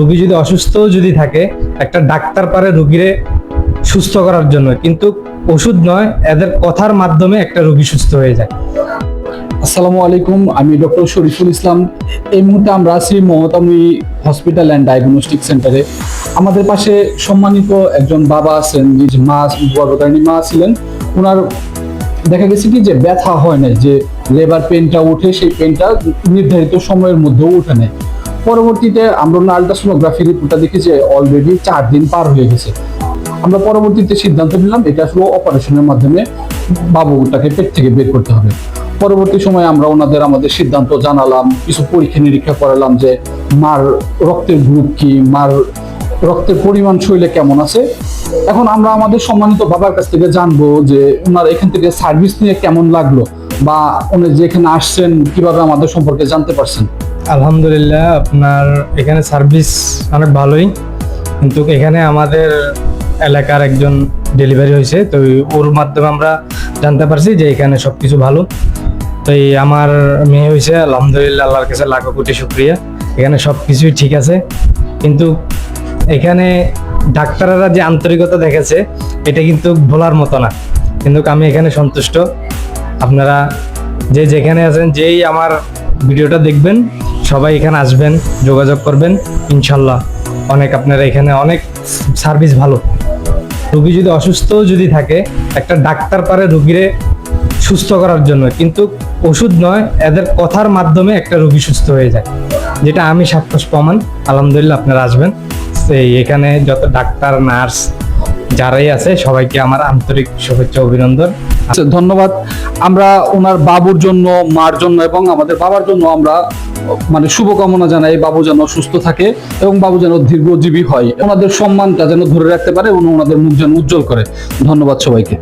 রোগী যদি অসুস্থ যদি থাকে, একটা ডাক্তার পারে রোগীরে সুস্থ করার জন্য, কিন্তু ওষুধ নয়, এদের কথার মাধ্যমে একটা রোগী সুস্থ হয়ে যায়। আসসালামু আলাইকুম, আমি ডক্টর শরীফুল ইসলাম। এই মুহূর্তে আমরা আছি মমতাময়ী হসপিটাল অ্যান্ড ডায়াগনস্টিক সেন্টারে। আমাদের পাশে সম্মানিত একজন বাবা আছেন, নিজ মা গর্ভধারিণী মা ছিলেন। ওনার দেখা গেছে কি যে ব্যথা হয় না, যে লেবার পেনটা উঠে, সেই পেনটা নির্ধারিত সময়ের মধ্যেও উঠে নেয়। পরবর্তীতে আমরা আল্ট্রাসোনোগ্রাফি রিপোর্টটা দেখি যে অলরেডি 4 দিন পার হয়ে গেছে। আমরা পরবর্তীতে সিদ্ধান্ত নিলাম এটা আসলে অপারেশনের মাধ্যমে বাবুটাকে পেট থেকে বের করতে হবে। পরবর্তী সময়ে আমরা আমাদের সিদ্ধান্ত জানালাম, কিছু পরীক্ষা নিরীক্ষা করালাম যে মার রক্তের গ্রুপ কি, মার রক্তের পরিমাণ শরীরে কেমন আছে। এখন আমরা আমাদের সম্মানিত বাবার কাছ থেকে জানবো যে ওনার এখান থেকে সার্ভিস নিয়ে কেমন লাগলো, বা উনি যে এখানে আসছেন কিভাবে আমাদের সম্পর্কে জানতে পারছেন। আলহামদুলিল্লাহ, আপনার এখানে সার্ভিস অনেক ভালোই, কিন্তু এখানে আমাদের এলাকার একজন ডেলিভারি হয়েছে, তো ওর মাধ্যমে আমরা জানতে পারছি যে এখানে সব কিছু ভালো। তো আমার মেয়ে হয়েছে, আলহামদুলিল্লাহ, আল্লাহর কাছে লাখো কোটি শুকরিয়া। এখানে সব কিছুই ঠিক আছে, কিন্তু এখানে ডাক্তাররা যে আন্তরিকতা দেখেছে এটা কিন্তু ভোলার মতো না। কিন্তু আমি এখানে সন্তুষ্ট। আপনারা যে যেখানে আছেন, যেই আমার ভিডিওটা দেখবেন, সবাই এখানে আসবেন, যোগাযোগ করবেন, ইনশাল্লাহ অনেক আপনারা এখানে অনেক সার্ভিস ভালো। রোগী যদি অসুস্থ যদি থাকে, একটা ডাক্তার পারে রোগীরে সুস্থ করার জন্য, কিন্তু ওষুধ নয়, এদের কথার মাধ্যমে একটা রোগী সুস্থ হয়ে যায়, যেটা আমি সাক্ষ্য প্রমাণ। আলহামদুলিল্লাহ, আপনারা আসবেন। এখানে যত ডাক্তার, নার্স যারাই আছে সবাইকে আমার আন্তরিক শুভেচ্ছা, অভিনন্দন। আচ্ছা, ধন্যবাদ। আমরা ওনার বাবুর জন্য, মার জন্য এবং আমাদের বাবার জন্য আমরা শুভকামনা জানাই, বাবু যেন সুস্থ থাকে এবং বাবু যেন দীর্ঘজীবী হয়, ওনাদের সম্মানটা যেন ধরে রাখতে পারে এবং ওনাদের মুখ যেন উজ্জ্বল করে। ধন্যবাদ সবাইকে।